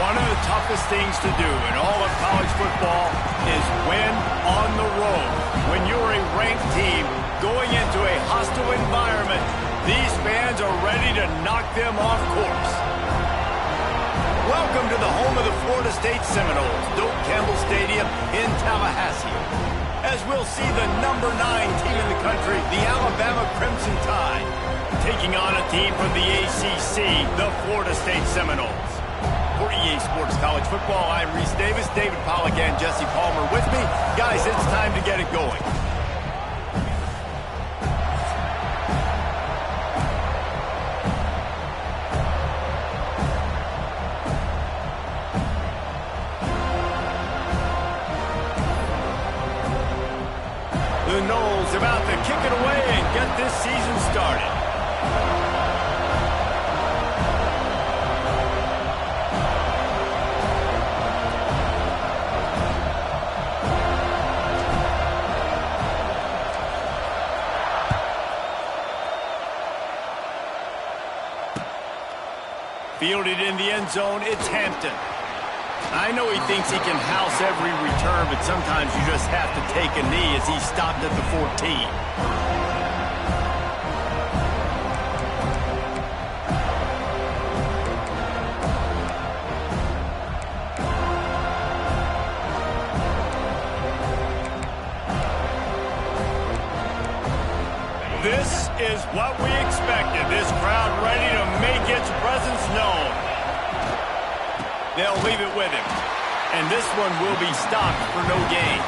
One of the toughest things to do in all of college football is win on the road. When you're a ranked team going into a hostile environment, these fans are ready to knock them off course. Welcome to the home of the Florida State Seminoles, Doak Campbell Stadium in Tallahassee. As we'll see the number 9 team in the country, the Alabama Crimson Tide, taking on a team from the ACC, the Florida State Seminoles. For EA Sports College Football, I'm Reese Davis, David Pollack, and Jesse Palmer with me. Guys, it's time to get it going. The Noles about to kick it away and get this season started. Fielded in the end zone, it's Hampton. I know he thinks he can house every return, but sometimes you just have to take a knee as he stopped at the 14. This is what we expected. This crowd ready to make its presence known. They'll leave it with him. And this one will be stopped for no gain.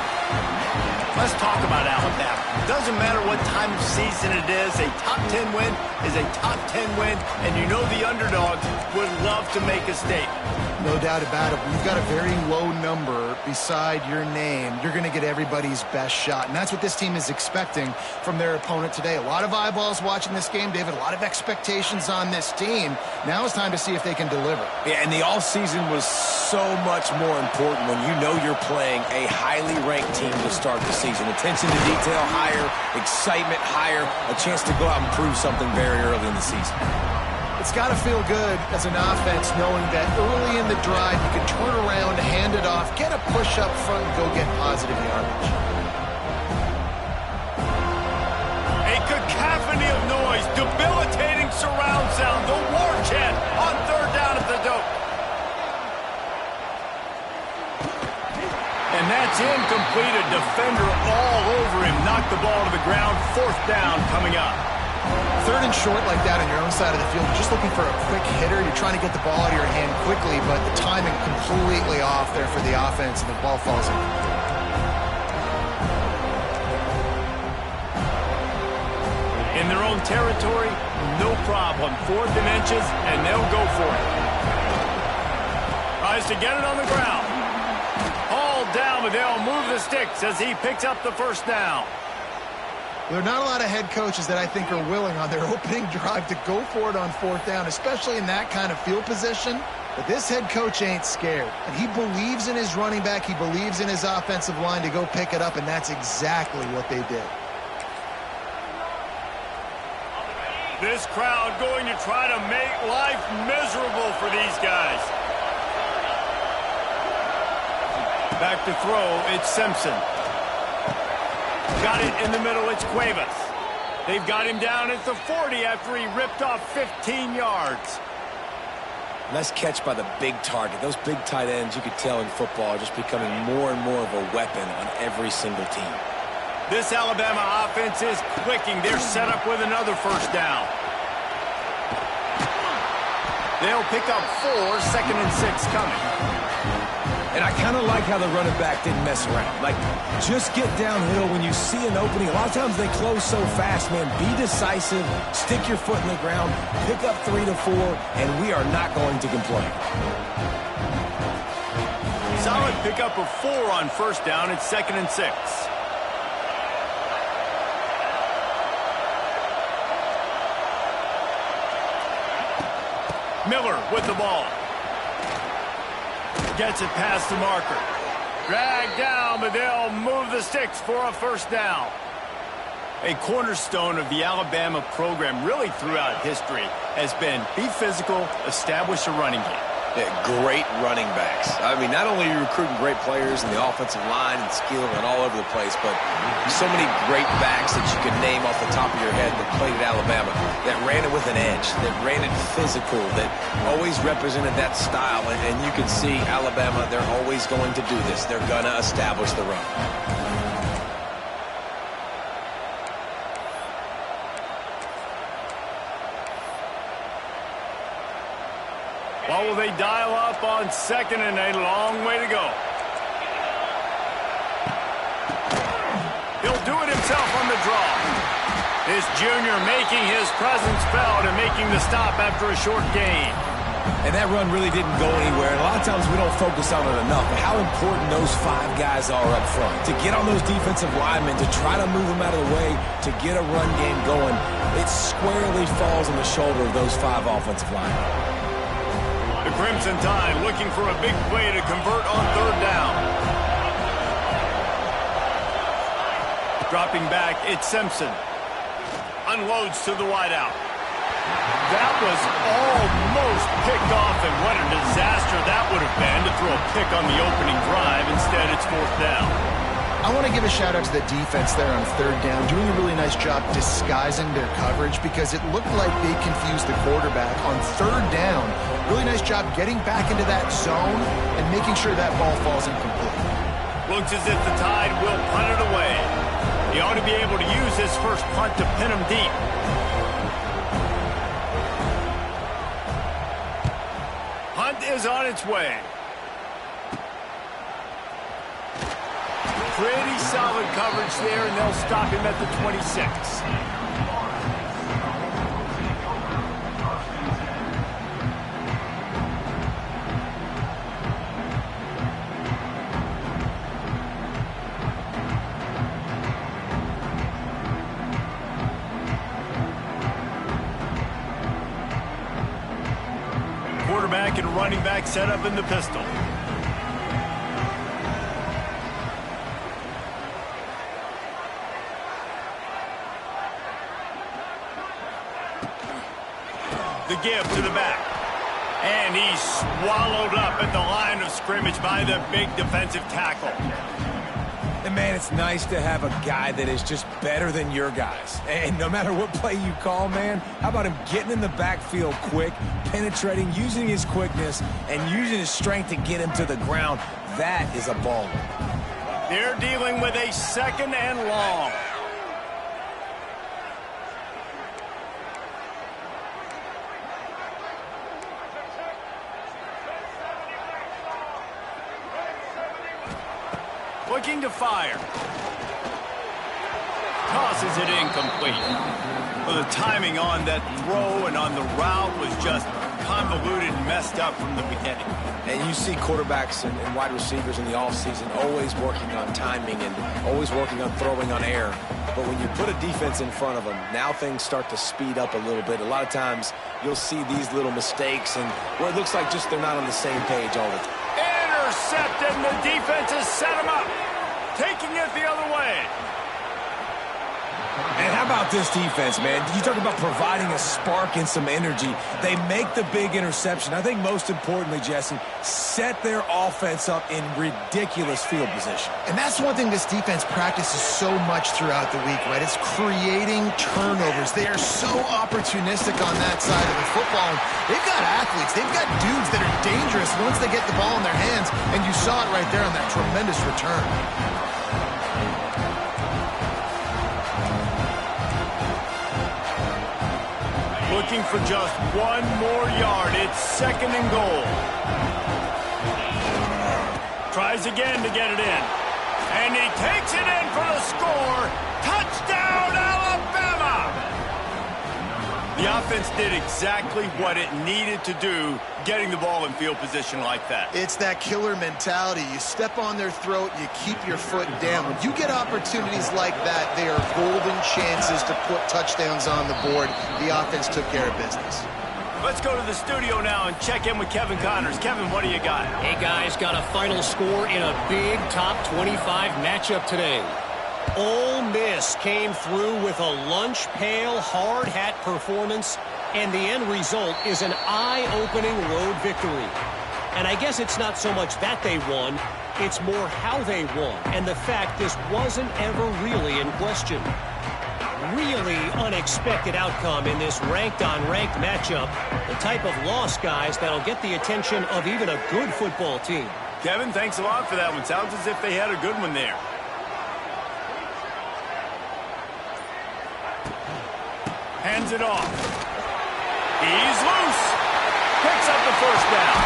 Let's talk about Alabama. Doesn't matter what time of season it is, a top 10 win is a top 10 win, and you know the underdogs would love to make a statement. No doubt about it. When you've got a very low number beside your name, you're going to get everybody's best shot. And that's what this team is expecting from their opponent today. A lot of eyeballs watching this game, David. A lot of expectations on this team. Now it's time to see if they can deliver. Yeah, and the offseason was so much more important when you know you're playing a highly ranked team to start the season. Attention to detail higher, excitement higher, a chance to go out and prove something very early in the season. It's got to feel good as an offense knowing that early in the drive you can turn around, hand it off, get a push up front, and go get positive yardage. A cacophony of noise, debilitating surround sound, the war chant on third down at the Doak. And that's incomplete. A defender all over him. Knocked the ball to the ground. Fourth down coming up. Third and short like that on your own side of the field, you're just looking for a quick hitter. You're trying to get the ball out of your hand quickly, but the timing completely off there for the offense, and the ball falls in. In their own territory, no problem. 4th and inches, and they'll go for it. Tries to get it on the ground. Hauled down, but they'll move the sticks as he picks up the first down. There are not a lot of head coaches that I think are willing on their opening drive to go for it on 4th down, especially in that kind of field position. But this head coach ain't scared. And he believes in his running back. He believes in his offensive line to go pick it up, and that's exactly what they did. This crowd going to try to make life miserable for these guys. Back to throw, it's Simpson. Got it in the middle, it's Cuevas. They've got him down at the 40 after he ripped off 15 yards. Nice catch by the big target. Those big tight ends, you could tell in football, are just becoming more and more of a weapon on every single team. This Alabama offense is clicking. They're set up with another first down. They'll pick up 4, 2nd and 6 coming. And I kind of like how the running back didn't mess around. Like, just get downhill when you see an opening. A lot of times they close so fast, man. Be decisive, stick your foot in the ground, pick up 3 to 4, and we are not going to complain. Solid pickup of 4 on first down. It's 2nd and 6. Miller with the ball. Gets it past the marker. Dragged down, but they'll move the sticks for a first down. A cornerstone of the Alabama program really throughout history has been be physical, establish a running game. Yeah, great running backs. I mean, not only are you recruiting great players in the offensive line and skill and all over the place, but so many great backs that you could name off the top of your head that played at Alabama, that ran it with an edge, that ran it physical, that always represented that style. And you can see Alabama, they're always going to do this. They're going to establish the run. What will they dial up on second and a long way to go? He'll do it himself on the draw. This junior making his presence felt and making the stop after a short gain. And that run really didn't go anywhere. And a lot of times we don't focus on it enough, but how important those 5 guys are up front. To get on those defensive linemen, to try to move them out of the way, to get a run game going, it squarely falls on the shoulder of those 5 offensive linemen. The Crimson Tide looking for a big play to convert on third down. Dropping back, it's Simpson. Unloads to the wideout. That was almost picked off, and what a disaster that would have been to throw a pick on the opening drive. Instead, it's fourth down. I want to give a shout out to the defense there on third down, doing a really nice job disguising their coverage because it looked like they confused the quarterback on third down. Really nice job getting back into that zone and making sure that ball falls incomplete. Looks as if the Tide will punt it away. He ought to be able to use his first punt to pin him deep. Punt is on its way. Pretty solid coverage there, and they'll stop him at the 26. Quarterback and running back set up in the pistol. The give to the back. And he's swallowed up at the line of scrimmage by the big defensive tackle. And, man, it's nice to have a guy that is just better than your guys. And no matter what play you call, man, how about him getting in the backfield quick, penetrating, using his quickness, and using his strength to get him to the ground. That is a baller. They're dealing with a second and long. Looking to fire. Tosses it incomplete. Well, the timing on that throw and on the route was just convoluted and messed up from the beginning. And you see quarterbacks and wide receivers in the offseason always working on timing and always working on throwing on air. But when you put a defense in front of them, now things start to speed up a little bit. A lot of times you'll see these little mistakes and where it looks like just they're not on the same page all the time. Intercepted, and the defense has set him up. Taking it the other way. And how about this defense, man? You talk about providing a spark and some energy. They make the big interception. I think most importantly, Jesse, set their offense up in ridiculous field position. And that's one thing this defense practices so much throughout the week, right? It's creating turnovers. They are so opportunistic on that side of the football. And they've got athletes. They've got dudes that are dangerous once they get the ball in their hands. And you saw it right there on that tremendous return. Looking for just one more yard. It's second and goal. Tries again to get it in. And he takes it in for the score. Touchdown, Alabama! The offense did exactly what it needed to do, getting the ball in field position like that. It's that killer mentality. You step on their throat, you keep your foot down. When you get opportunities like that, they are golden chances to put touchdowns on the board. The offense took care of business. Let's go to the studio now and check in with Kevin Connors. Kevin, what do you got? Hey, guys, got a final score in a big top 25 matchup today. Ole Miss came through with a lunch pail hard hat performance, and the end result is an eye-opening road victory. And I guess it's not so much that they won, it's more how they won, and the fact this wasn't ever really in question. Really unexpected outcome in this ranked-on-ranked matchup. The type of loss, guys, that'll get the attention of even a good football team. Kevin, thanks a lot for that one. Sounds as if they had a good one there. Hands it off. He's loose. Picks up the first down.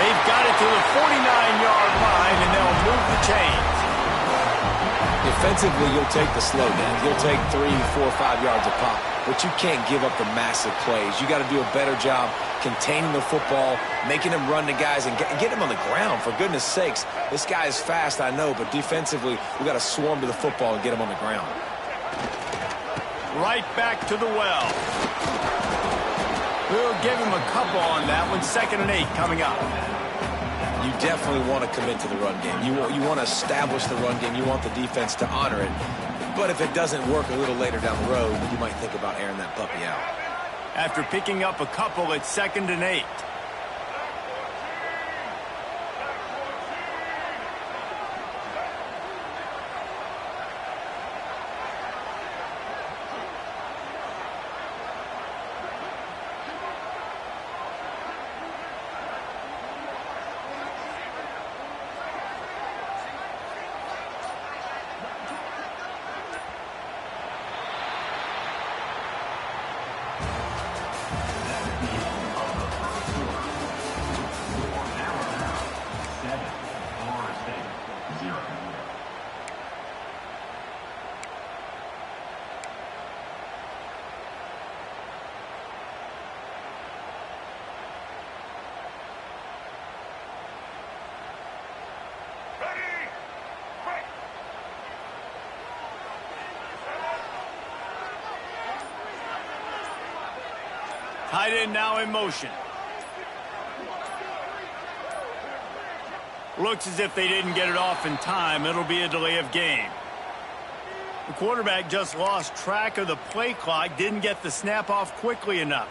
They've got it to the 49-yard line, and they'll move the chains. Defensively, you'll take the slow down. You'll take 3, 4, 5 yards a pop, but you can't give up the massive plays. You got to do a better job containing the football, making them run to guys, and get them on the ground. For goodness sakes, this guy is fast, I know, but defensively, we got to swarm to the football and get him on the ground. Right back to the well. We'll give him a couple on that one. 2nd and 8 coming up. You definitely want to commit to the run game. You want to establish the run game. You want the defense to honor it. But if it doesn't work a little later down the road, you might think about airing that puppy out. After picking up a couple, it's 2nd and 8. Tight end now in motion. Looks as if they didn't get it off in time. It'll be a delay of game. The quarterback just lost track of the play clock, didn't get the snap off quickly enough.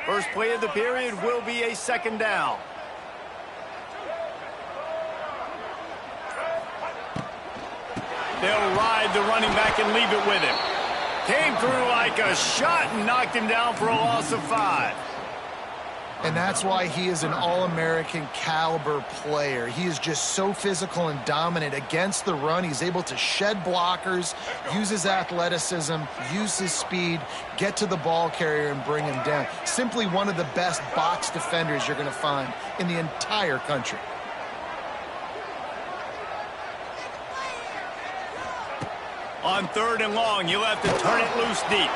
First play of the period will be a 2nd down. They'll ride the running back and leave it with him. Came through like a shot and knocked him down for a loss of 5. And that's why he is an All-American caliber player. He is just so physical and dominant against the run. He's able to shed blockers, use his athleticism, use his speed, get to the ball carrier and bring him down. Simply one of the best box defenders you're going to find in the entire country. On 3rd and long, you'll have to turn it loose deep.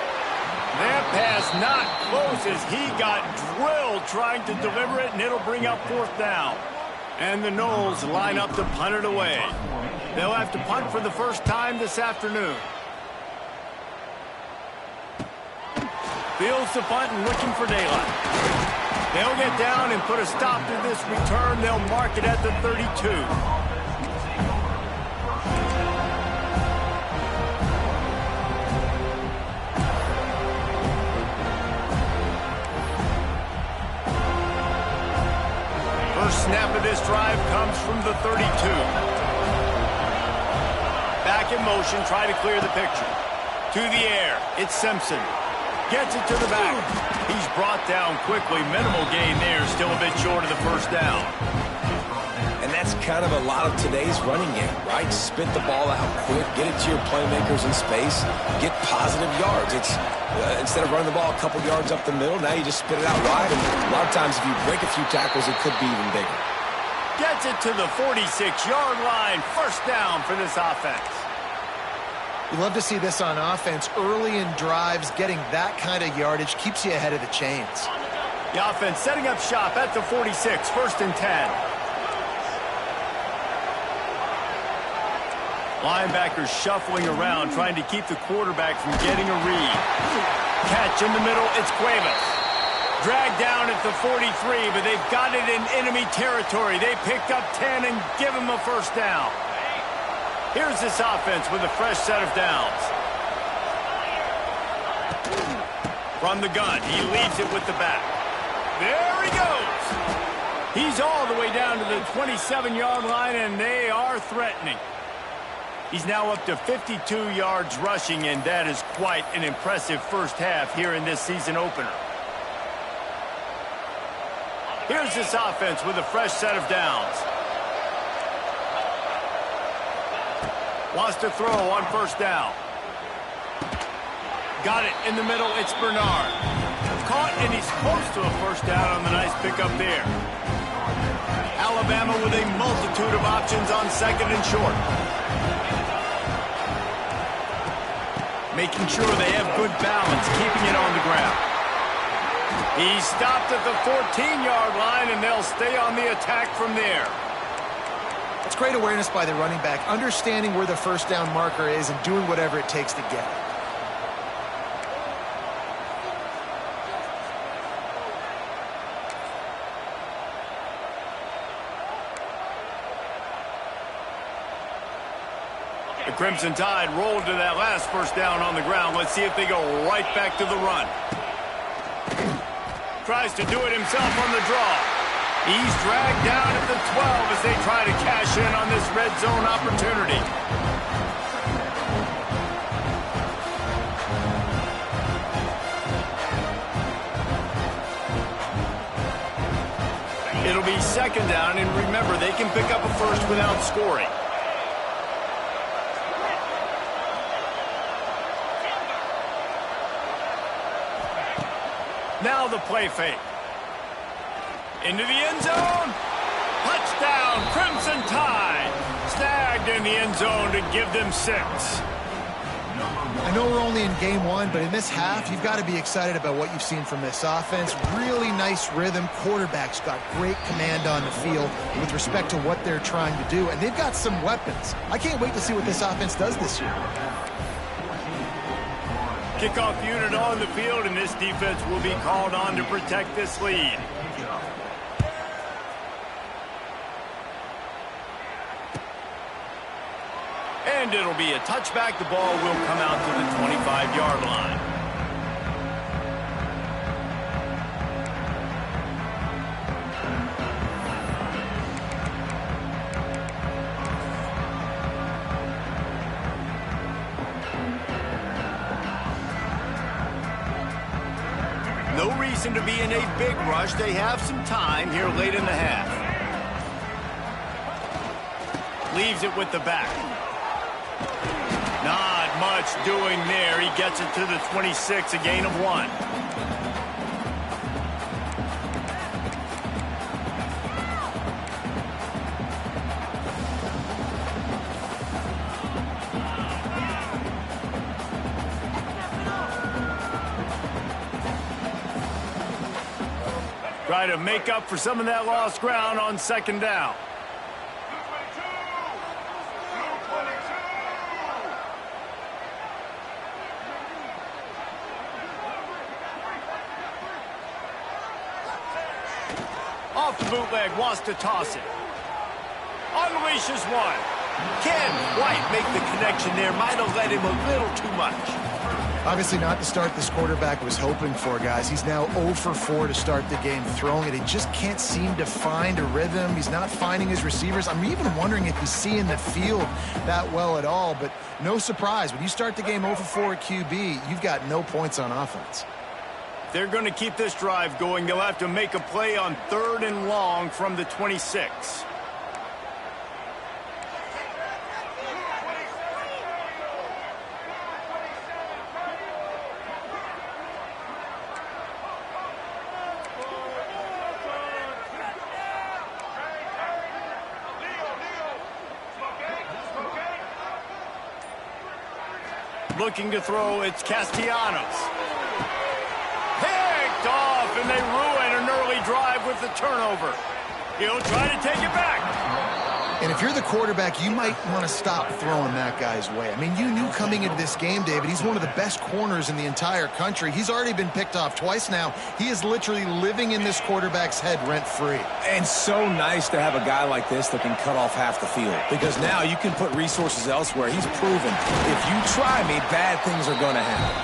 That pass not close as he got drilled trying to deliver it, and it'll bring up 4th down. And the Noles line up to punt it away. They'll have to punt for the first time this afternoon. Fields the punt and looking for daylight. They'll get down and put a stop to this return. They'll mark it at the 32. Snap of this drive comes from the 32. Back in motion, try to clear the picture. To the air, it's Simpson. Gets it to the back. He's brought down quickly. Minimal gain there, still a bit short of the 1st down. And that's kind of a lot of today's running game, right? Spit the ball out quick, get it to your playmakers in space, get positive yards. It's instead of running the ball a couple yards up the middle, now you just spit it out wide. And a lot of times if you break a few tackles, it could be even bigger. Gets it to the 46-yard line. 1st down for this offense. You love to see this on offense. Early in drives, getting that kind of yardage keeps you ahead of the chains. The offense setting up shop at the 46. 1st and 10. Linebackers shuffling around, trying to keep the quarterback from getting a read. Catch in the middle, it's Cuevas. Dragged down at the 43, but they've got it in enemy territory. They picked up 10 and give him a 1st down. Here's this offense with a fresh set of downs. From the gun, he leaves it with the back. There he goes. He's all the way down to the 27-yard line, and they are threatening. He's now up to 52 yards rushing, and that is quite an impressive first half here in this season opener. Here's this offense with a fresh set of downs. Wants to throw on first down. Got it in the middle. It's Bernard. Caught, and he's close to a first down on the nice pickup there. Alabama with a multitude of options on second and short. Making sure they have good balance, keeping it on the ground. He stopped at the 14-yard line, and they'll stay on the attack from there. That's great awareness by the running back, understanding where the first down marker is and doing whatever it takes to get it. The Crimson Tide rolled to that last first down on the ground. Let's see if they go right back to the run. Tries to do it himself on the draw. He's dragged down at the 12 as they try to cash in on this red zone opportunity. It'll be second down, and remember, they can pick up a first without scoring. Now the play fake. Into the end zone. Touchdown, Crimson Tide. Snagged in the end zone to give them 6. I know we're only in game one, but in this half, you've got to be excited about what you've seen from this offense. Really nice rhythm. Quarterback's got great command on the field with respect to what they're trying to do, and they've got some weapons. I can't wait to see what this offense does this year. Kickoff unit on the field, and this defense will be called on to protect this lead. And it'll be a touchback. The ball will come out to the 25-yard line. No reason to be in a big rush. They have some time here late in the half. Leaves it with the back. Not much doing there. He gets it to the 26, a gain of 1. Try to make up for some of that lost ground on second down. Off the bootleg, wants to toss it. Unleashes one. Can't quite make the connection there. Might have led him a little too much. Obviously not the start this quarterback was hoping for, guys. He's now 0 for 4 to start the game throwing it. He just can't seem to find a rhythm. He's not finding his receivers. I'm even wondering if he's seeing the field that well at all. But no surprise. When you start the game 0 for 4 at QB, you've got no points on offense. They're going to keep this drive going. They'll have to make a play on 3rd and long from the 26. Looking to throw, it's Castellanos. Picked off, and they ruin an early drive with the turnover. He'll try to take it back. And if you're the quarterback, you might want to stop throwing that guy's way. I mean, you knew coming into this game, David, he's one of the best corners in the entire country. He's already been picked off twice now. He is literally living in this quarterback's head rent-free. And so nice to have a guy like this that can cut off half the field, because now you can put resources elsewhere. He's proven if you try me, bad things are going to happen.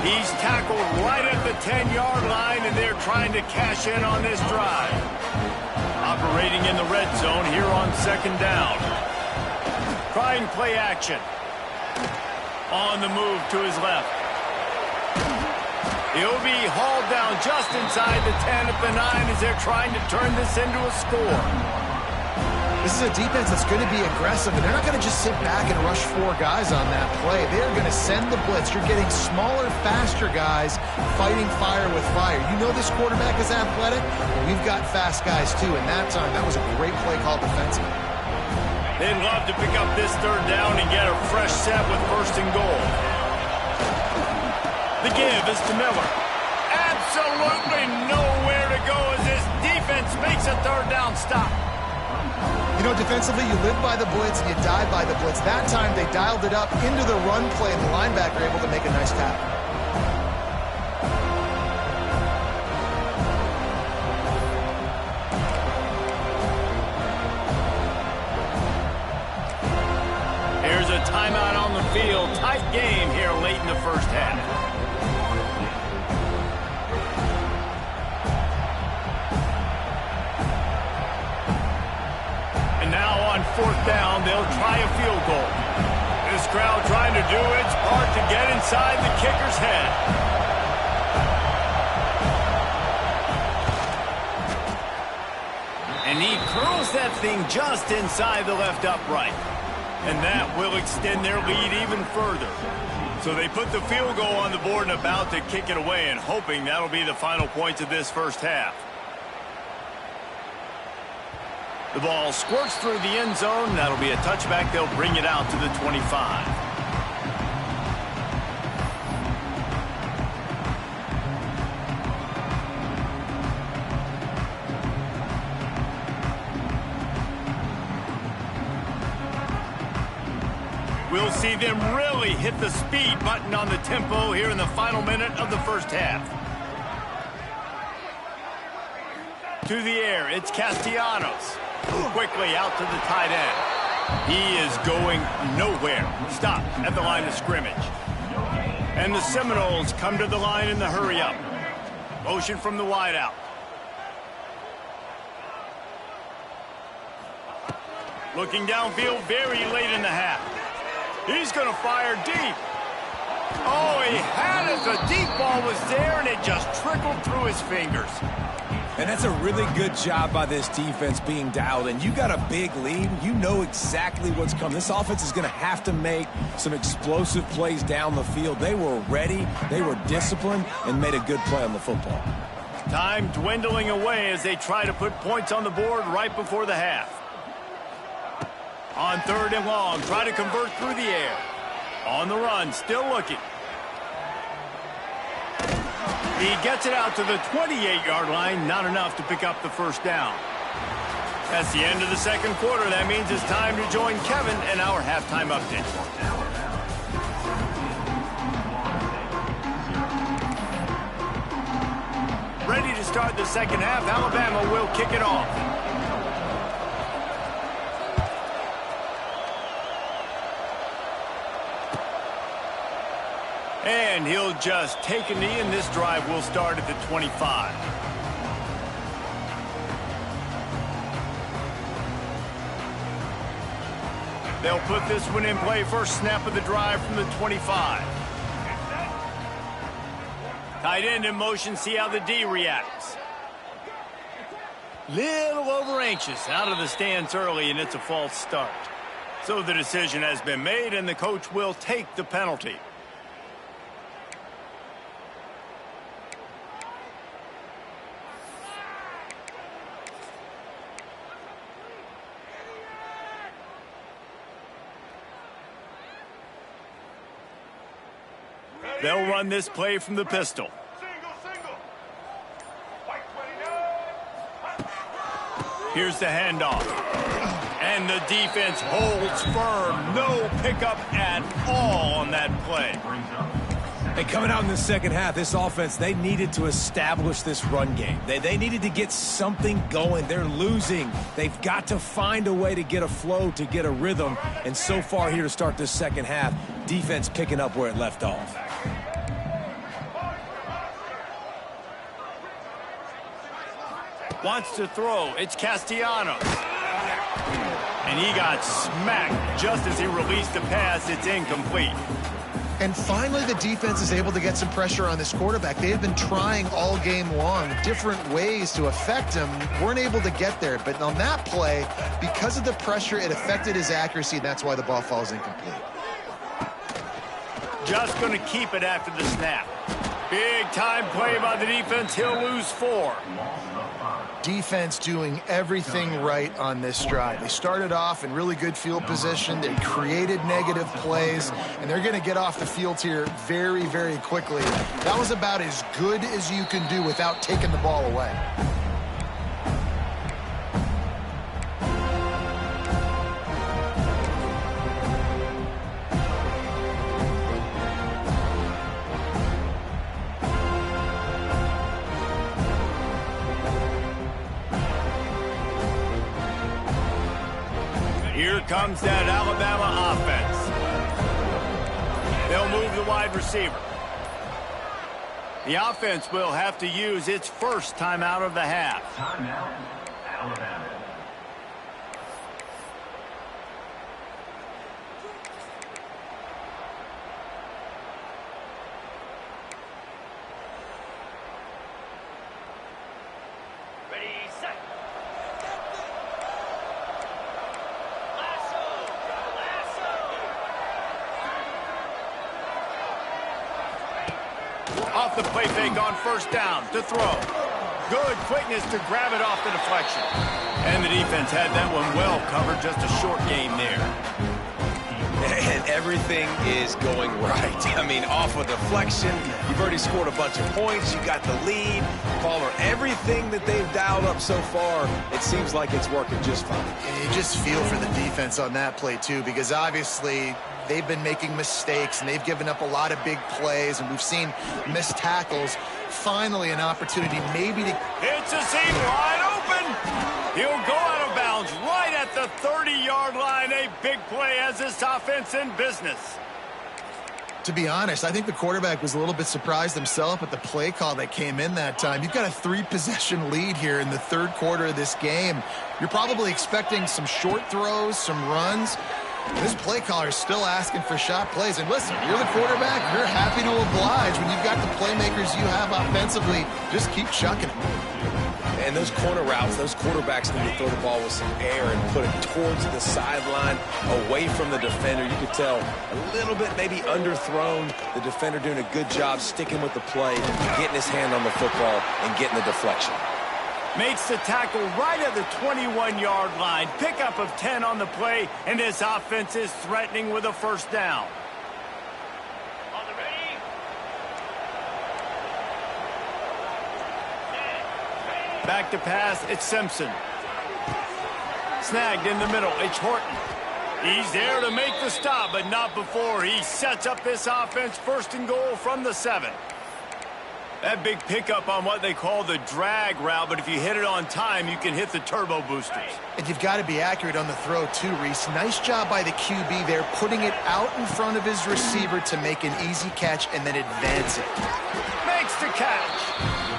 He's tackled right at the 10-yard line, and they're trying to cash in on this drive. Operating in the red zone here on second down. Trying play action. On the move to his left. He'll be hauled down just inside the 10 at the 9 as they're trying to turn this into a score. This is a defense that's going to be aggressive, and they're not going to just sit back and rush 4 guys on that play. They're going to send the blitz. You're getting smaller, faster guys fighting fire with fire. You know this quarterback is athletic. Well, we've got fast guys, too, and that time, that was a great play call defensively. They'd love to pick up this third down and get a fresh set with first and goal. The give is to Miller. Absolutely nowhere to go as this defense makes a third down stop. You know, defensively, you live by the blitz and you die by the blitz. That time, they dialed it up into the run play, and the linebacker able to make a nice tackle. Here's a timeout on the field. Tight game here late in the first half. On fourth down, they'll try a field goal. This crowd trying to do its part to get inside the kicker's head. And he curls that thing just inside the left upright. And that will extend their lead even further. So they put the field goal on the board and about to kick it away, and hoping that'll be the final points of this first half. The ball squirts through the end zone. That'll be a touchback. They'll bring it out to the 25. We'll see them really hit the speed button on the tempo here in the final minute of the first half. To the air, it's Castellanos. Quickly out to the tight end. He is going nowhere. Stop at the line of scrimmage. And the Seminoles come to the line in the hurry-up. Motion from the wideout. Looking downfield very late in the half. He's going to fire deep. Oh, he had it. The deep ball was there, and it just trickled through his fingers. And that's a really good job by this defense being dialed in. You got a big lead. You know exactly what's coming. This offense is going to have to make some explosive plays down the field. They were ready, they were disciplined, and made a good play on the football. Time dwindling away as they try to put points on the board right before the half. On third and long, try to convert through the air. On the run, still looking. He gets it out to the 28-yard line, not enough to pick up the first down. That's the end of the second quarter. That means it's time to join Kevin in our halftime update. Ready to start the second half. Alabama will kick it off. And he'll just take a knee, and this drive will start at the 25. They'll put this one in play. First snap of the drive from the 25. Tight end in motion. See how the D reacts. Little over anxious out of the stance early, and it's a false start. So the decision has been made, and the coach will take the penalty. They'll run this play from the pistol. Here's the handoff. And And the defense holds firm. No pickup at all on that play. And coming out in the second half, this offense, they needed to establish this run game. They needed to get something going. They're losing. They've got to find a way to get a flow, to get a rhythm. And so far here to start this second half, defense picking up where it left off. Wants to throw. It's Castellanos. And he got smacked just as he released the pass. It's incomplete. And finally, the defense is able to get some pressure on this quarterback. They have been trying all game long different ways to affect him. Weren't able to get there. But on that play, because of the pressure, it affected his accuracy. That's why the ball falls incomplete. Just going to keep it after the snap. Big time play by the defense. He'll lose 4. Defense doing everything right on this drive. They started off in really good field position. They created negative plays, and they're going to get off the field here very, very quickly. That was about as good as you can do without taking the ball away. Here comes that Alabama offense. They'll move the wide receiver. The offense will have to use its first timeout of the half. Timeout, Alabama. Off the play fake on first down to throw. Good quickness to grab it off the deflection. And the defense had that one well covered. Just a short game there. And everything is going right. I mean, off a deflection, you've already scored a bunch of points. You got the lead. Palmer, everything that they've dialed up so far, it seems like it's working just fine. And you just feel for the defense on that play, too, because obviously they've been making mistakes, and they've given up a lot of big plays, and we've seen missed tackles. Finally, an opportunity maybe to... It's a seam wide open. He'll go out of bounds right at the 30-yard line. A big play as this offense in business. To be honest, I think the quarterback was a little bit surprised himself at the play call that came in that time. You've got a 3-possession lead here in the third quarter of this game. You're probably expecting some short throws, some runs. This play caller is still asking for shot plays. And listen, you're the quarterback. You're happy to oblige. When you've got the playmakers you have offensively, just keep chucking them. And those corner routes, those quarterbacks need to throw the ball with some air and put it towards the sideline, away from the defender. You could tell a little bit maybe underthrown. The defender doing a good job sticking with the play, getting his hand on the football, and getting the deflection. Makes the tackle right at the 21-yard line. Pickup of 10 on the play, and this offense is threatening with a first down. On the ready. Back to pass, it's Simpson. Snagged in the middle, it's Horton. He's there to make the stop, but not before he sets up this offense first and goal from the 7. That big pickup on what they call the drag route, but if you hit it on time, you can hit the turbo boosters. And you've got to be accurate on the throw, too, Reese. Nice job by the QB there, putting it out in front of his receiver to make an easy catch and then advance it. Makes the catch.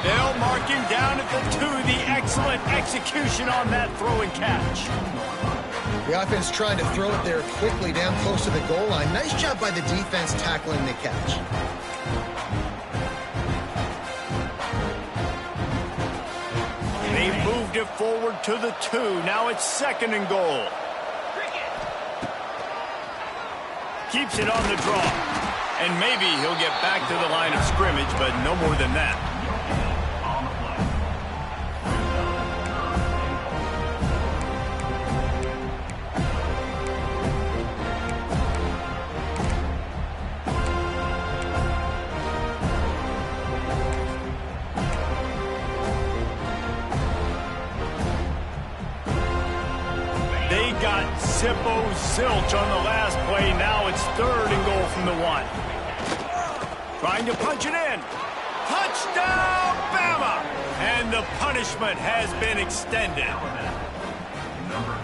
They'll mark him down at the 2. The excellent execution on that throw and catch. The offense trying to throw it there quickly down close to the goal line. Nice job by the defense tackling the catch. They moved it forward to the 2. Now it's second and goal. Keeps it on the draw. And maybe he'll get back to the line of scrimmage, but no more than that. zippo zilch on the last play. Now it's 3rd and goal from the 1. Trying to punch it in. Touchdown, Bama! And the punishment has been extended.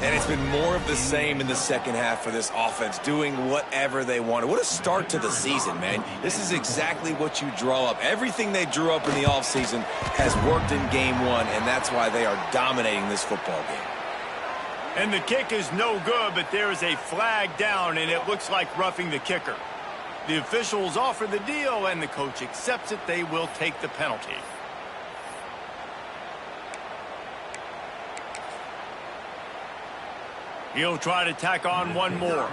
And it's been more of the same in the second half for this offense, doing whatever they wanted. What a start to the season, man. This is exactly what you draw up. Everything they drew up in the offseason has worked in game 1, and that's why they are dominating this football game. And the kick is no good, but there is a flag down, and it looks like roughing the kicker. The officials offer the deal, and the coach accepts it. They will take the penalty. He'll try to tack on one more.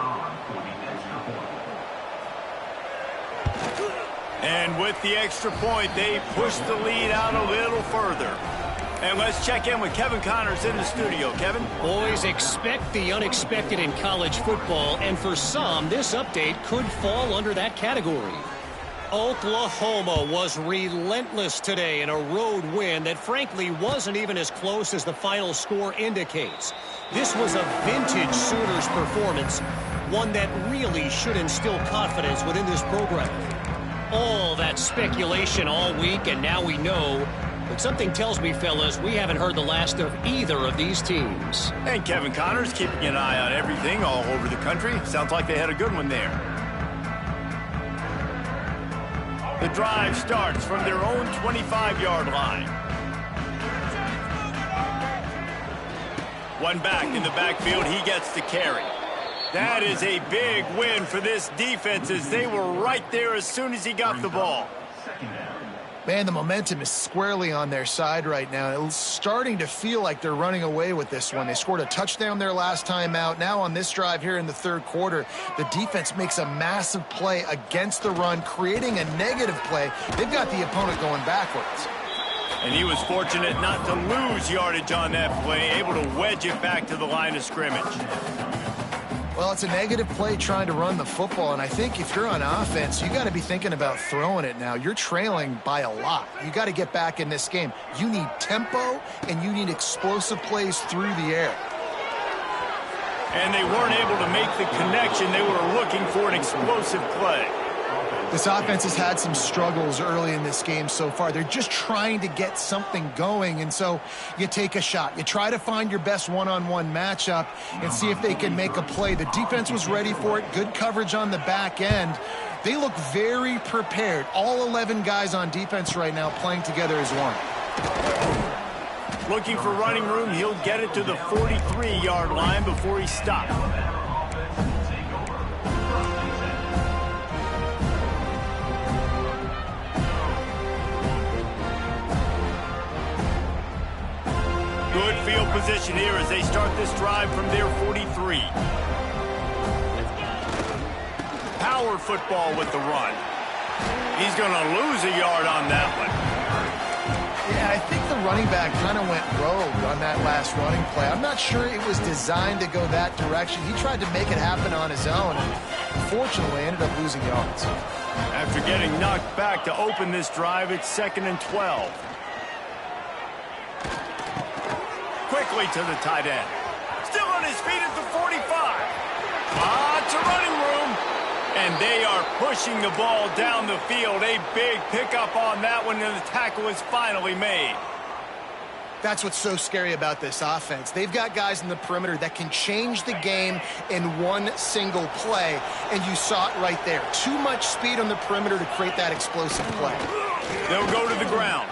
And with the extra point, they push the lead out a little further. And let's check in with Kevin Connors in the studio. Kevin? Boys, expect the unexpected in college football, and for some, this update could fall under that category. Oklahoma was relentless today in a road win that frankly wasn't even as close as the final score indicates. This was a vintage Sooners performance, one that really should instill confidence within this program. All that speculation all week, and now we know. But something tells me, fellas, we haven't heard the last of either of these teams. And Kevin Connors keeping an eye on everything all over the country. Sounds like they had a good one there. The drive starts from their own 25-yard line. One back in the backfield. He gets the carry. That is a big win for this defense as they were right there as soon as he got the ball. Man, the momentum is squarely on their side right now. It's starting to feel like they're running away with this one. They scored a touchdown their last time out. Now on this drive here in the 3rd quarter, the defense makes a massive play against the run, creating a negative play. They've got the opponent going backwards. And he was fortunate not to lose yardage on that play, able to wedge it back to the line of scrimmage. Well, it's a negative play trying to run the football, and I think if you're on offense, you got to be thinking about throwing it now. You're trailing by a lot. You got to get back in this game. You need tempo, and you need explosive plays through the air. And they weren't able to make the connection. They were looking for an explosive play. This offense has had some struggles early in this game so far. They're just trying to get something going, and so you take a shot. You try to find your best one-on-one matchup and see if they can make a play. The defense was ready for it. Good coverage on the back end. They look very prepared. All 11 guys on defense right now playing together as one. Looking for running room. He'll get it to the 43-yard line before he stops. Good field position here as they start this drive from their 43. Power football with the run. He's going to lose a yard on that one. Yeah, I think the running back kind of went rogue on that last running play. I'm not sure it was designed to go that direction. He tried to make it happen on his own, and unfortunately ended up losing yards. After getting knocked back to open this drive, it's 2nd and 12. Quickly to the tight end. Still on his feet at the 45. It's a running room. And they are pushing the ball down the field. A big pickup on that one, and the tackle is finally made. That's what's so scary about this offense. They've got guys in the perimeter that can change the game in one single play, and you saw it right there. Too much speed on the perimeter to create that explosive play. They'll go to the ground.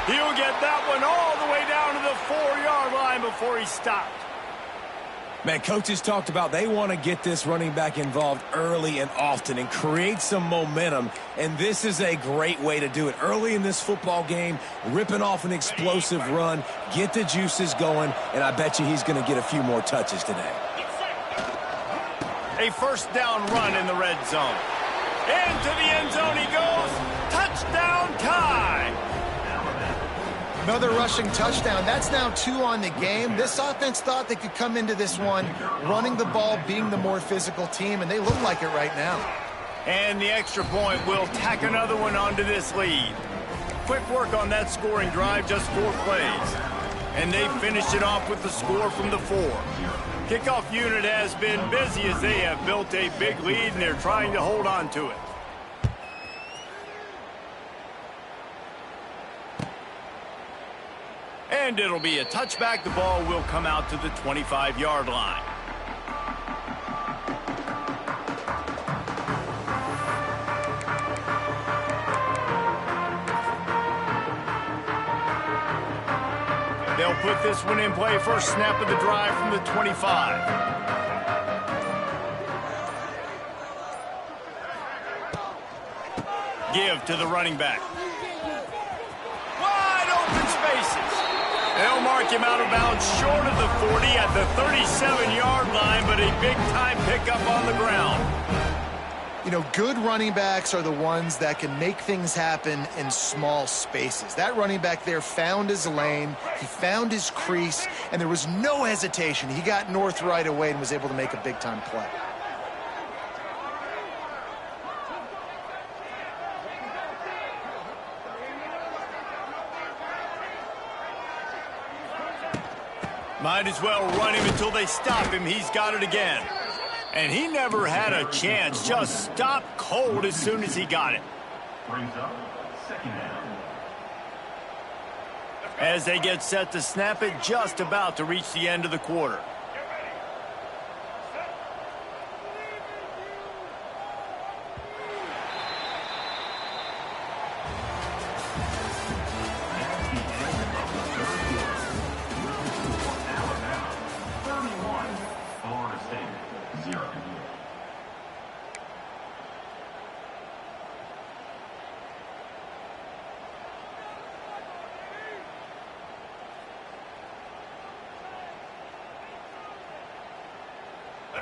He'll get that one all the way down to the 4-yard line before he stopped. Man, coaches talked about they want to get this running back involved early and often and create some momentum, and this is a great way to do it. Early in this football game, ripping off an explosive run, get the juices going, and I bet you he's going to get a few more touches today. A first down run in the red zone. Into the end zone he goes. Touchdown time. Another rushing touchdown. That's now 2 on the game. This offense thought they could come into this one running the ball, being the more physical team, and they look like it right now. And the extra point will tack another one onto this lead. Quick work on that scoring drive, just 4 plays. And they finished it off with the score from the 4. Kickoff unit has been busy as they have built a big lead, and they're trying to hold on to it. And it'll be a touchback. The ball will come out to the 25-yard line. They'll put this one in play. First snap of the drive from the 25. Give to the running back. Wide open spaces. They'll mark him out of bounds short of the 40 at the 37-yard line, but a big-time pickup on the ground. You know, good running backs are the ones that can make things happen in small spaces. That running back there found his lane, he found his crease, and there was no hesitation. He got north right away and was able to make a big-time play. Might as well run him until they stop him. He's got it again. And he never had a chance. Just stopped cold as soon as he got it. Brings up second down. As they get set to snap it, just about to reach the end of the quarter.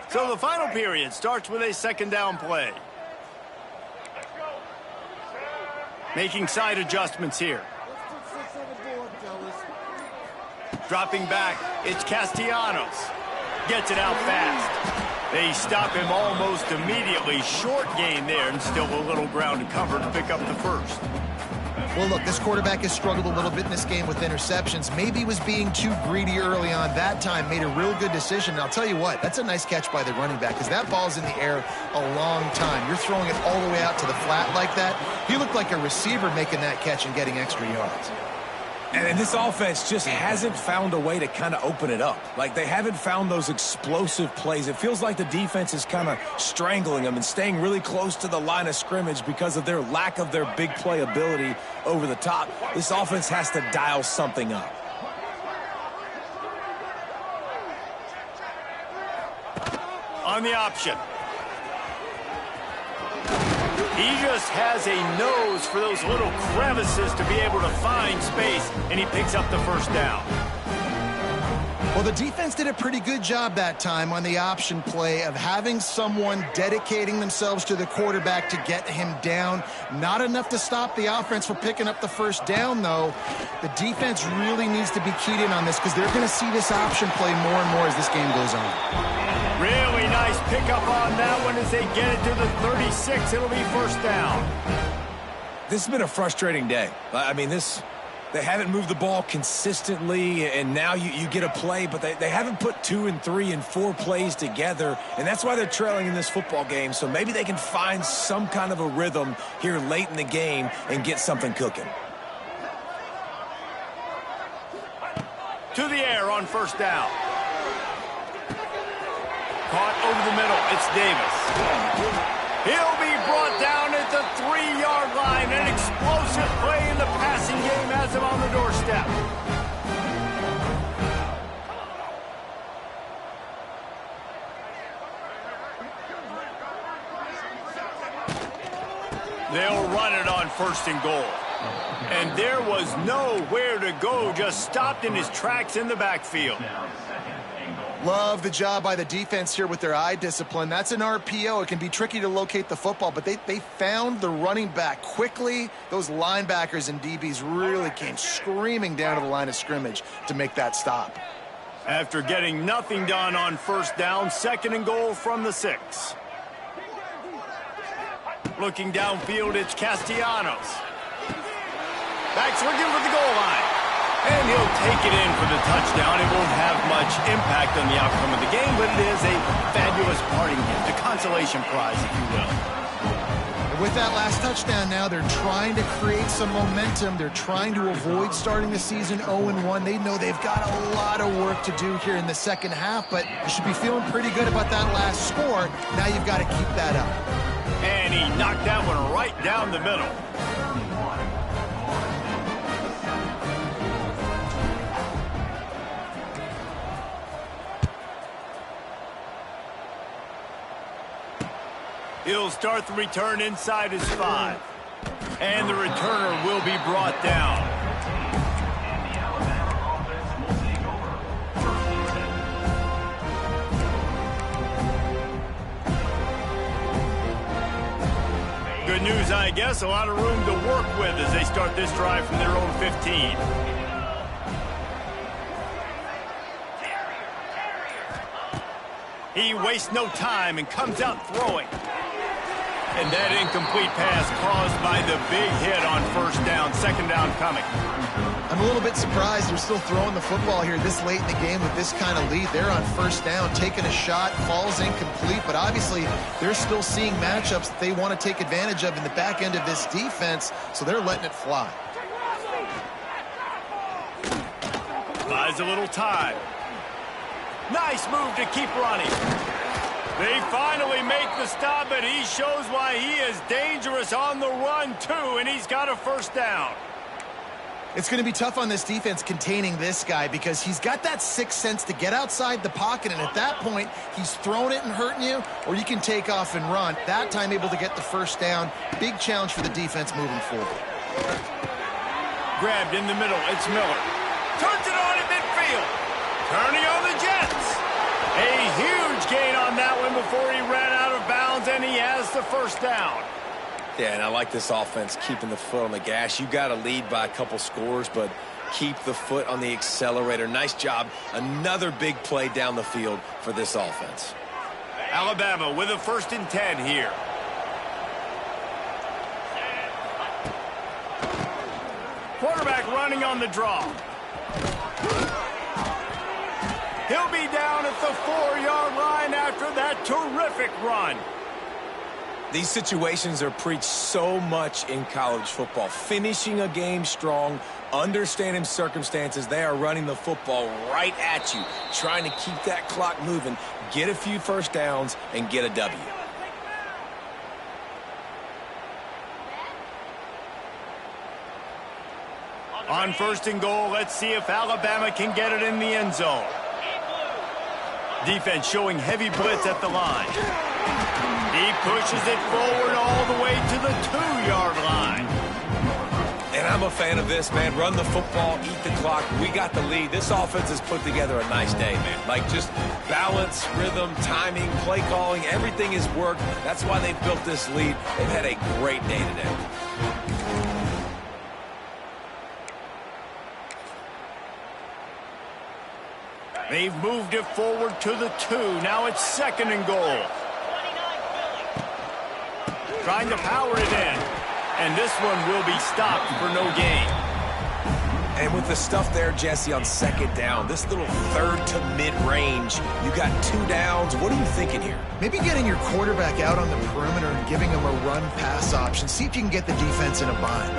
So the final period starts with a second down play. Making side adjustments here. Dropping back, it's Castellanos. Gets it out fast. They stop him almost immediately. Short gain there, and still a little ground to cover to pick up the first. Well, look, this quarterback has struggled a little bit in this game with interceptions. Maybe he was being too greedy early on. That time made a real good decision. And I'll tell you what, that's a nice catch by the running back because that ball's in the air a long time. You're throwing it all the way out to the flat like that. He looked like a receiver making that catch and getting extra yards. And this offense just hasn't found a way to kind of open it up. Like, they haven't found those explosive plays. It feels like the defense is kind of strangling them and staying really close to the line of scrimmage because of their lack of their big play ability over the top. This offense has to dial something up. On the option. He just has a nose for those little crevices to be able to find space, and he picks up the first down. Well, the defense did a pretty good job that time on the option play of having someone dedicating themselves to the quarterback to get him down. Not enough to stop the offense from picking up the first down, though. The defense really needs to be keyed in on this because they're going to see this option play more and more as this game goes on. Really nice pickup on that one as they get it to the 36. It'll be first down. This has been a frustrating day. I mean, they haven't moved the ball consistently, and now you get a play, but they haven't put 2 and 3 and 4 plays together, and that's why they're trailing in this football game. So maybe they can find some kind of a rhythm here late in the game and get something cooking. To the air on first down. Caught over the middle. It's Davis. He'll be brought down at the 3-yard line. An explosive play in the passing game has him on the doorstep. They'll run it on first and goal. And there was nowhere to go. Just stopped in his tracks in the backfield. Love the job by the defense here with their eye discipline. That's an RPO. It can be tricky to locate the football, but they found the running back quickly. Those linebackers and DBs really came screaming down to the line of scrimmage to make that stop. After getting nothing done on first down, second and goal from the 6. Looking downfield, it's Castellanos. Back's looking for the goal line. And he'll take it in for the touchdown. It won't have much impact on the outcome of the game, but it is a fabulous parting gift, a consolation prize, if you will. With that last touchdown now, they're trying to create some momentum. They're trying to avoid starting the season 0-1. They know they've got a lot of work to do here in the second half, but you should be feeling pretty good about that last score. Now you've got to keep that up. And he knocked that one right down the middle. He'll start the return inside his 5. And the returner will be brought down. Good news, I guess. A lot of room to work with as they start this drive from their own 15. He wastes no time and comes out throwing. And that incomplete pass caused by the big hit on first down. Second down coming. I'm a little bit surprised they're still throwing the football here this late in the game with this kind of lead. They're on first down, taking a shot, falls incomplete, but obviously they're still seeing matchups that they want to take advantage of in the back end of this defense, so they're letting it fly. Buys a little time. Nice move to keep running. They finally make the stop, but he shows why he is dangerous on the run, too, and he's got a first down. It's going to be tough on this defense containing this guy because he's got that sixth sense to get outside the pocket, and at that point, he's throwing it and hurting you, or you can take off and run. That time able to get the first down. Big challenge for the defense moving forward. Grabbed in the middle. It's Miller. Turns it on in midfield. Turning on the Jets. A huge gain on that one before he ran out of bounds, and he has the first down. Yeah, and I like this offense keeping the foot on the gas. You got to lead by a couple scores, but keep the foot on the accelerator. Nice job. Another big play down the field for this offense. Alabama with a 1st and 10 here. Quarterback running on the draw. He'll be down at the 4-yard line after that terrific run. These situations are preached so much in college football. Finishing a game strong, understanding circumstances. They are running the football right at you, trying to keep that clock moving, get a few first downs, and get a W. On 1st and goal, let's see if Alabama can get it in the end zone. Defense showing heavy blitz at the line. He pushes it forward all the way to the 2-yard line. And I'm a fan of this, man. Run the football, eat the clock. We got the lead. This offense has put together a nice day, man. Like just balance, rhythm, timing, play calling, everything has worked. That's why they've built this lead. They've had a great day today. They've moved it forward to the 2. Now it's 2nd and goal. Trying to power it in. And this one will be stopped for no gain. And with the stuff there, Jesse, on 2nd down, this little 3rd to mid-range, you got 2 downs. What are you thinking here? Maybe getting your quarterback out on the perimeter and giving him a run-pass option. See if you can get the defense in a bind.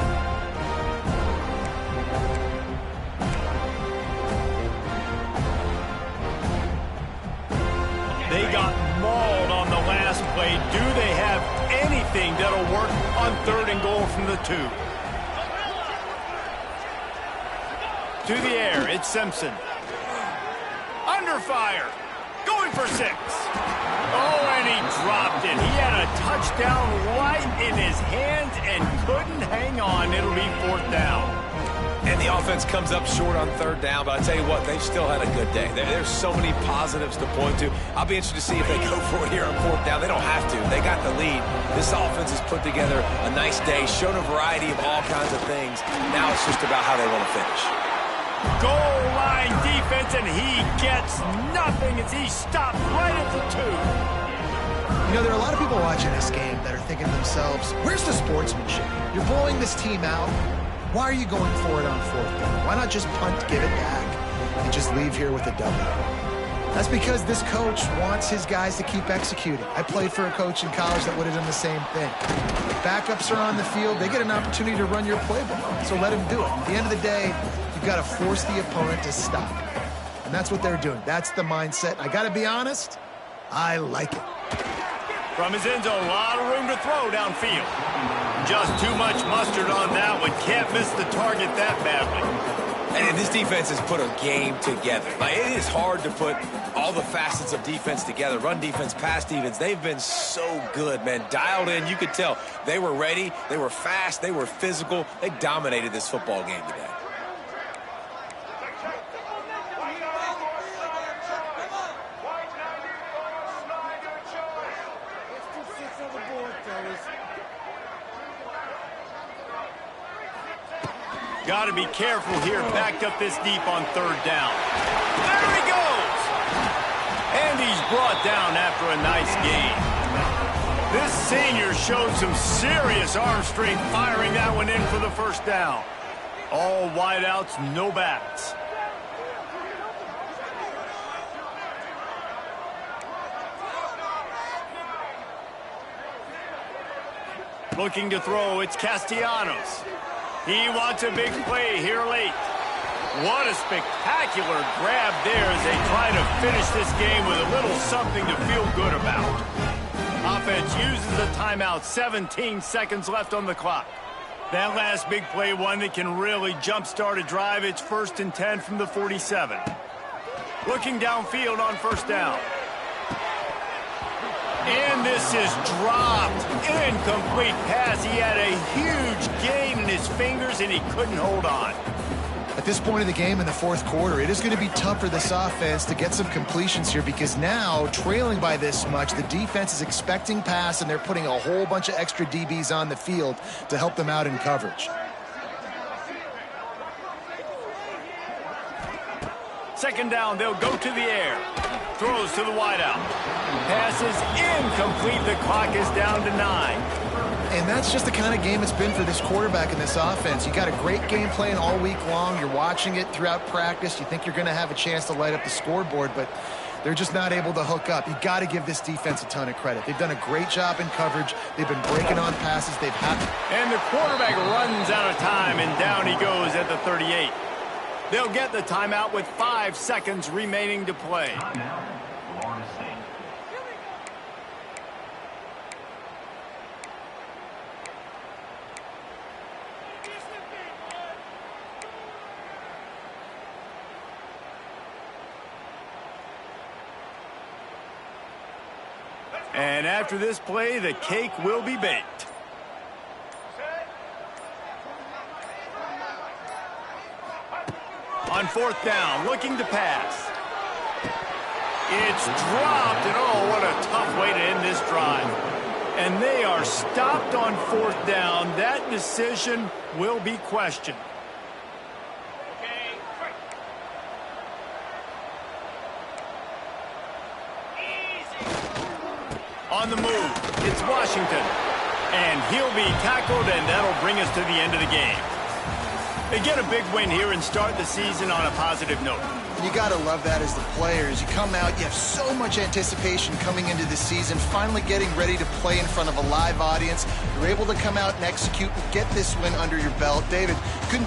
They got mauled on the last play. Do they have anything that'll work on 3rd and goal from the 2? To the air, it's Simpson. Under fire. Going for 6. Oh, and he dropped it. He had a touchdown right in his hands and couldn't hang on. It'll be 4th down. And the offense comes up short on 3rd down, but I tell you what, they've still had a good day. There's so many positives to point to. I'll be interested to see if they go for it here on 4th down. They don't have to. They got the lead. This offense has put together a nice day, showed a variety of all kinds of things. Now it's just about how they want to finish. Goal line defense, and he gets nothing as he stopped right at the 2. You know, there are a lot of people watching this game that are thinking to themselves, where's the sportsmanship? You're blowing this team out. Why are you going for it on 4th down? Why not just punt, give it back, and just leave here with a W? That's because this coach wants his guys to keep executing. I played for a coach in college that would have done the same thing. If backups are on the field, they get an opportunity to run your playbook, so let him do it. At the end of the day, you've got to force the opponent to stop. And that's what they're doing. That's the mindset. I got to be honest, I like it. From his end zone, a lot of room to throw downfield. Just too much mustard on that one. Can't miss the target that badly. And this defense has put a game together. Like, it is hard to put all the facets of defense together. Run defense, pass defense. They've been so good, man. Dialed in. You could tell they were ready. They were fast. They were physical. They dominated this football game today. Got to be careful here, backed up this deep on 3rd down. There he goes! And he's brought down after a nice gain. This senior showed some serious arm strength firing that one in for the 1st down. All wideouts, no backs. Looking to throw, it's Castellanos. He wants a big play here late. What a spectacular grab there as they try to finish this game with a little something to feel good about. Offense uses a timeout, 17 seconds left on the clock. That last big play, one that can really jumpstart a drive. It's 1st and 10 from the 47. Looking downfield on 1st down. And this is dropped. Incomplete pass. He had a huge gain in his fingers, and he couldn't hold on. At this point of the game in the 4th quarter, it is going to be tough for this offense to get some completions here because now, trailing by this much, the defense is expecting pass, and they're putting a whole bunch of extra DBs on the field to help them out in coverage. 2nd down, they'll go to the air. Throws to the wideout. Passes incomplete. The clock is down to 9. And that's just the kind of game it's been for this quarterback in this offense. You got a great game plan all week long. You're watching it throughout practice. You think you're going to have a chance to light up the scoreboard, but they're just not able to hook up. You got to give this defense a ton of credit. They've done a great job in coverage. They've been breaking on passes. And the quarterback runs out of time, and down he goes at the 38. They'll get the timeout with 5 seconds remaining to play. And after this play, the cake will be baked. On 4th down, looking to pass. It's dropped, and oh, what a tough way to end this drive. And they are stopped on 4th down. That decision will be questioned. On the move, it's Washington. And he'll be tackled, and that'll bring us to the end of the game. They get a big win here and start the season on a positive note. You got to love that as the players. You come out, you have so much anticipation coming into the season, finally getting ready to play in front of a live audience. You're able to come out and execute and get this win under your belt. David, couldn't be